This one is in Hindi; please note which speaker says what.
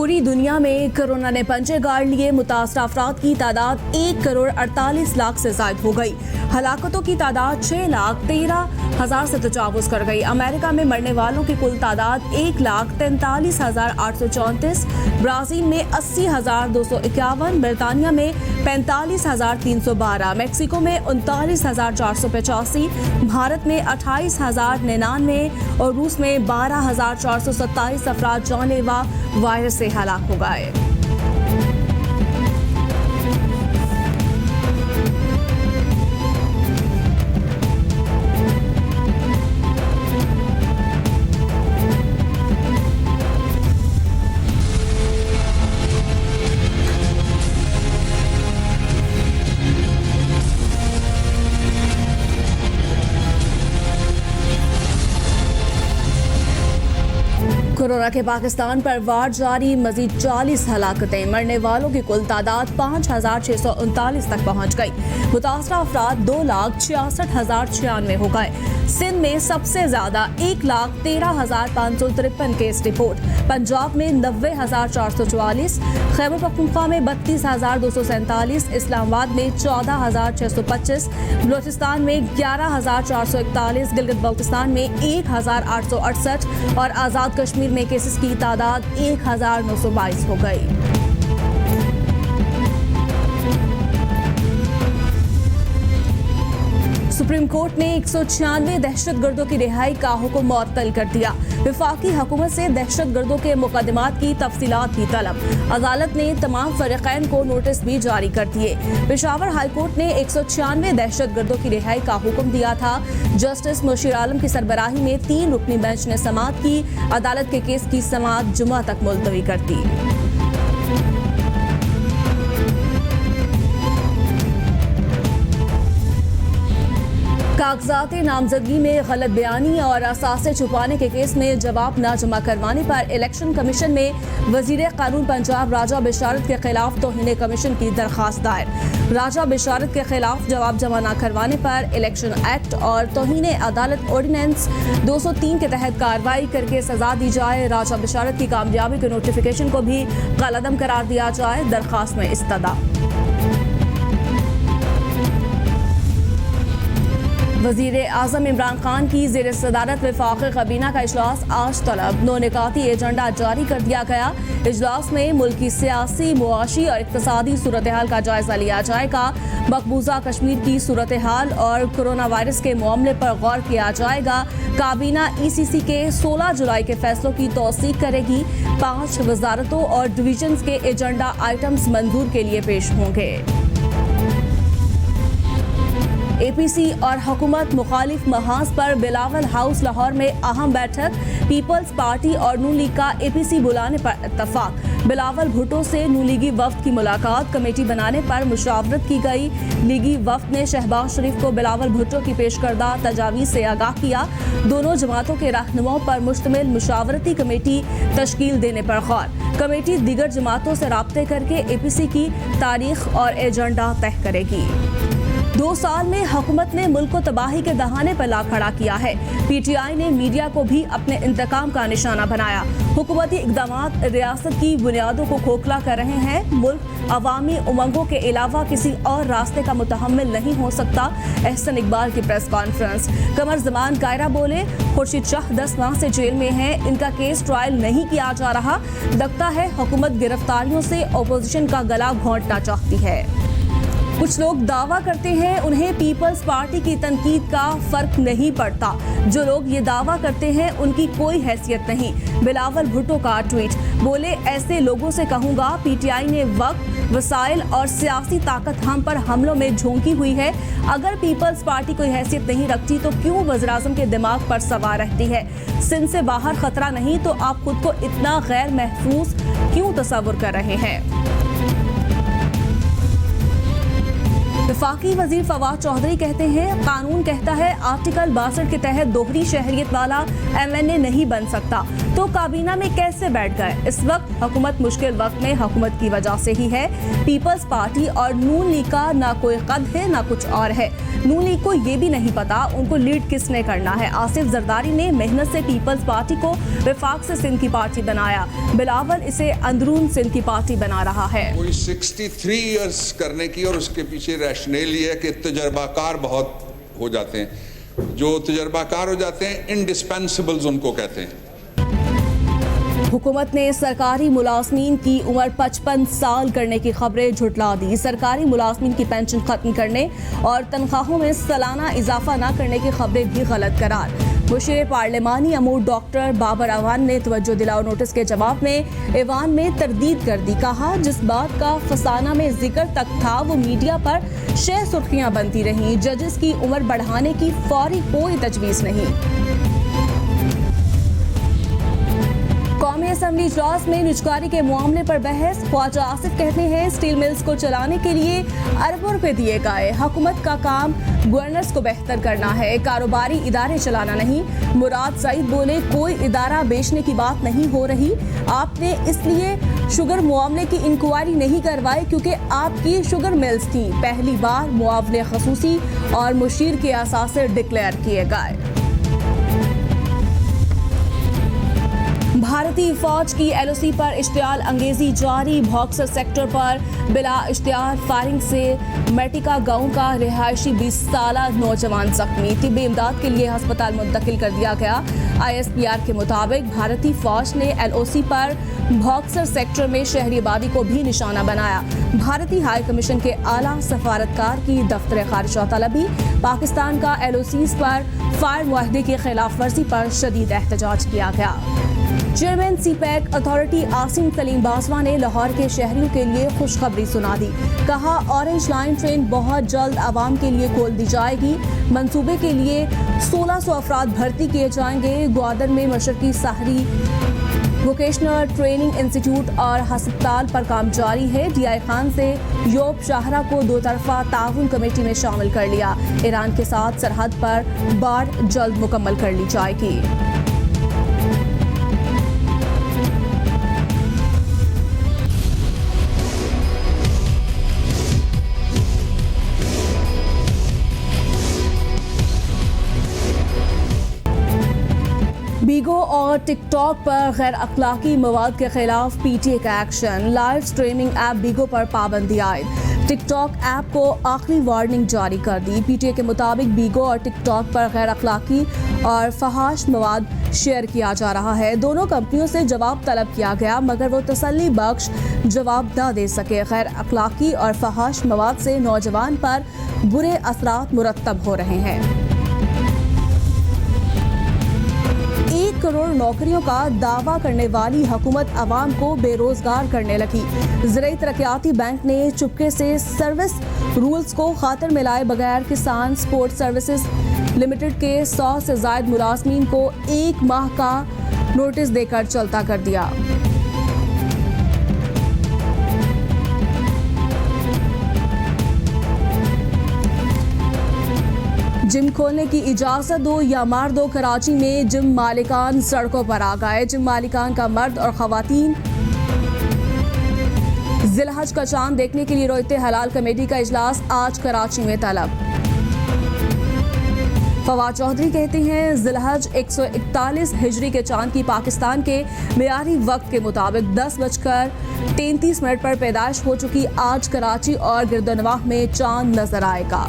Speaker 1: पूरी दुनिया में कोरोना ने पंजे गाड़ लिए। मुतासरा अफराद की तादाद 1,48,00,000 से ज्यादा हो गई। हलाकतों की तादाद 6,13,000 से तजावुज कर गई। अमेरिका में मरने वालों की कुल तादाद 1,43,834, ब्राजील में 80,251, बरतानिया में 45,312, मेक्सिको में 39,485, भारत में 28,099 और रूस में 12,427 अफराद जानलेवा वायरस से हलाक हो गए। कोरोना के पाकिस्तान पर वार जारी, मजीद 40 हलाकतें, मरने वालों की कुल तादाद 5,639 तक पहुंच गई। मुतासरा अफराद 2,66,096 हो गए। सिंध में सबसे ज्यादा 1,13,553 केस रिपोर्ट, पंजाब में 90,444, खैबर पख्तूनख्वा में 32,247, इस्लामाबाद में 14,625, बलोचिस्तान में 11,441, गिलगित बल्तिस्तान में 1,868 और आज़ाद कश्मीर में केसेस की तादाद 1,922 हो गई। सुप्रीम कोर्ट ने 196 दहशतगर्दों की रिहाई का हुक्म मुअत्तल कर दिया। वफाकी हुकूमत से दहशतगर्दों के मुकदमात की तफसीलात की तलब। अदालत ने तमाम फरीकैन को नोटिस भी जारी कर दिए। पेशावर हाई कोर्ट ने 196 दहशतगर्दों की रिहाई का हुक्म दिया था। जस्टिस मुशीर आलम की सरबराही में 3 रुकनी बेंच ने समाअत की। अदालत के केस की समाअत जुमा तक मुलतवी कर दी। कागजात नामजदगी में गलत बयानी और असासे छुपाने के केस में जवाब न जमा करवाने पर इलेक्शन कमीशन में वजीर कानून पंजाब राजा बिशारत के खिलाफ तौहीन कमीशन की दरखास्त दायर। राजा बिशारत के खिलाफ जवाब जमा न करवाने पर इलेक्शन एक्ट और तौहीन अदालत ऑर्डिनेंस 203 के तहत कार्रवाई करके सजा दी जाए। राजा बिशारत की कामयाबी के नोटिफिकेशन को भी कलअदम करार दिया जाए। दरखास्त में इस्तदा। वज़ीर आज़म इमरान खान की ज़ेर सदारत वफ़ाक़ी काबीना का इजलास आज तलब। 9 निकाती एजेंडा जारी कर दिया गया। इजलास में मुल्क की सियासी, मुआशी और इक़्तिसादी सूरत हाल का जायज़ा लिया जाएगा। मकबूजा कश्मीर की सूरत हाल और कोरोना वायरस के मामले पर गौर किया जाएगा। काबीना ECC के 16 जुलाई के फैसलों की तौसीक करेगी। 5 वजारतों और डिवीजन के एजेंडा आइटम्स मंजूर के लिए पेश होंगे। APC और हुकूमत मुखालिफ महाज पर बिलावल हाउस लाहौर में अहम बैठक। पीपल्स पार्टी और नून लीग का APC बुलाने पर इत्तफाक। बिलावल भुट्टो से नून लीगी वफ्द की मुलाकात, कमेटी बनाने पर मुशावरत की गई। लीगी वफ्द ने शहबाज शरीफ को बिलावल भुट्टो की पेश करदा तजावीज़ से आगाह किया। दोनों जमातों के रहनुमाओं पर मुश्तमिल मुशावरती कमेटी तश्कील देने पर गौर। कमेटी दीगर जमातों से राब्ते करके APC की तारीख और एजेंडा तय करेगी। 2 साल में हुकूमत ने मुल्क को तबाही के दहाने पर ला खड़ा किया है। PTI ने मीडिया को भी अपने इंतकाम का निशाना बनाया। हुकूमती इक़दामात रियासत की बुनियादों को खोखला कर रहे हैं। मुल्क अवामी उमंगों के अलावा किसी और रास्ते का मुतहम्मिल नहीं हो सकता। एहसन इकबाल की प्रेस कॉन्फ्रेंस। कमर जमान कायरा बोले, खुर्शीद शाह 10 माह से जेल में हैं, इनका केस ट्रायल नहीं किया जा रहा। लगता है हुकूमत गिरफ्तारियों से अपोजिशन का गला घोंटना चाहती है। कुछ लोग दावा करते हैं उन्हें पीपल्स पार्टी की तनकीद का फर्क नहीं पड़ता। जो लोग ये दावा करते हैं उनकी कोई हैसियत नहीं। बिलावल भुट्टो का ट्वीट। बोले, ऐसे लोगों से कहूँगा PTI ने वक्त, वसाइल और सियासी ताकत हम पर हमलों में झोंकी हुई है। अगर पीपल्स पार्टी कोई हैसियत नहीं रखती तो क्यों वज़ीर-ए-आज़म के दिमाग पर सवार रहती है? सिंध से बाहर खतरा नहीं तो आप खुद को इतना गैर महफूज क्यों तस्वुर कर रहे हैं? वफाकी वजीर फवाद चौधरी कहते हैं, कानून कहता है आर्टिकल 62 के तहत दोहरी शहरियत वाला MNA नहीं बन सकता। तो काबीना में कैसे बैठ गए? इस वक्त हुकूमत मुश्किल वक्त में हुकूमत की वजह से ही है। पीपल्स पार्टी और नून लीग का ना कोई कद है ना कुछ और है। नून लीग को ये भी नहीं पता उनको लीड किसने करना है। आसिफ जरदारी ने मेहनत से पीपल्स पार्टी को विफाक से सिंध की पार्टी बनाया, बिलावल इसे अंदरून सिंध की पार्टी बना रहा है।
Speaker 2: कोई 63 इयर्स करने की, और उसके पीछे रैशनल ये है कि तजर्बाकार बहुत हो जाते हैं। जो तजर्बाकार हो जाते हैं इंडिस्पेंसिबल्स उनको कहते हैं।
Speaker 1: हुकूमत ने सरकारी मुलाजमीन की उम्र 55 साल करने की खबरें झुटला दी। सरकारी मुलाजमीन की पेंशन खत्म करने और तनख्वाहों में सालाना इजाफा न करने की खबरें भी गलत करार। मुशीर पार्लिमानी अमूर डॉक्टर बाबर अवान ने तवज्जो दिलाओ नोटिस के जवाब में ऐवान में तरदीद कर दी। कहा जिस बात का फसाना में जिक्र तक था वो मीडिया पर शह सुर्खियां बनती रहीं। जजेस की उम्र बढ़ाने की फौरी कोई तजवीज़ नहीं। कौमी असम्बली इजलास में निजकारी के मामले पर बहस। ख्वाजा आसिफ कहते हैं स्टील मिल्स को चलाने के लिए अरबों रुपए दिए गए। हुकूमत का काम गवर्नर्स को बेहतर करना है, कारोबारी इदारे चलाना नहीं। मुराद सईद बोले कोई इदारा बेचने की बात नहीं हो रही। आपने इसलिए शुगर मामले की इंक्वायरी नहीं करवाई क्योंकि आपकी शुगर मिल्स थी। पहली बार मुआवजे खसूसी और मुशीर के असासे डिक्लेयर किए गए। भारतीय फौज की एलओसी पर इश्तियाल अंगेजी जारी। बॉक्सर सेक्टर पर बिला इश्तियार फायरिंग से मेटिका गांव का रिहायशी 20 साला नौजवान जख्मी। तिब्बी इमदाद के लिए अस्पताल मुंतकिल कर दिया गया। ISPR के मुताबिक भारतीय फौज ने एलओसी पर बॉक्सर सेक्टर में शहरी आबादी को भी निशाना बनाया। भारतीय हाई कमीशन के आला सफारतकार की दफ्तर खारिजा तलबी। पाकिस्तान का एलओसीज पर फायर मुआहदे की खिलाफ वर्जी पर शदीद एहतजाज किया गया। Chairman CPEC authority Asim Salim Bajwa ने लाहौर के शहरियों के लिए खुशखबरी सुना दी। कहा ऑरेंज लाइन ट्रेन बहुत जल्द आवाम के लिए खोल दी जाएगी। मंसूबे के लिए 1600 अफराद भर्ती किए जाएंगे। ग्वादर में मशरकी सहरी वोकेशनल ट्रेनिंग इंस्टीट्यूट और हस्पताल पर काम जारी है। DI खान से यूरोप शाहरा को दो तरफा ताउन कमेटी में शामिल कर लिया। ईरान के साथ सरहद पर बाढ़ जल्द मुकम्मल कर ली जाएगी। बीगो और टिकटॉक पर गैर अखलाकी मवाद के खिलाफ PTA का एक्शन। लाइव स्ट्रीमिंग ऐप बीगो पर पाबंदी आयद। टिकटॉक ऐप को आखिरी वार्निंग जारी कर दी। PTA के मुताबिक बीगो और टिकटॉक पर गैर अखलाकी और फहाश मवाद शेयर किया जा रहा है। दोनों कंपनियों से जवाब तलब किया गया मगर वो तसल्ली बख्श जवाब न दे सके। गैर अखलाकी और फहाश मवाद से नौजवान पर बुरे असरात मुरतब हो रहे हैं। 1 करोड़ नौकरियों का दावा करने वाली हुकूमत आवाम को बेरोजगार करने लगी। ज़राई तरक्याती बैंक ने चुपके से सर्विस रूल्स को खातिर में लाए बगैर किसान स्पोर्ट सर्विसेज लिमिटेड के 100 से ज़ायद मुलाजमीन को 1 माह का नोटिस देकर चलता कर दिया। जिम खोलने की इजाजत दो या मार दो। कराची में जिम मालिकान सड़कों पर आ गए। जिम मालिकान का मर्द और खवातीन जिलहज का चांद देखने के लिए रोयते हलाल कमेटी का इजलास आज कराची में तलब। फवाद चौधरी कहते हैं जिलहज 141 हिजरी के चांद की पाकिस्तान के मेयारी वक्त के मुताबिक 10:33 पर पैदाइश हो चुकी आज कराची और गिरदनवाह में चांद नजर आएगा।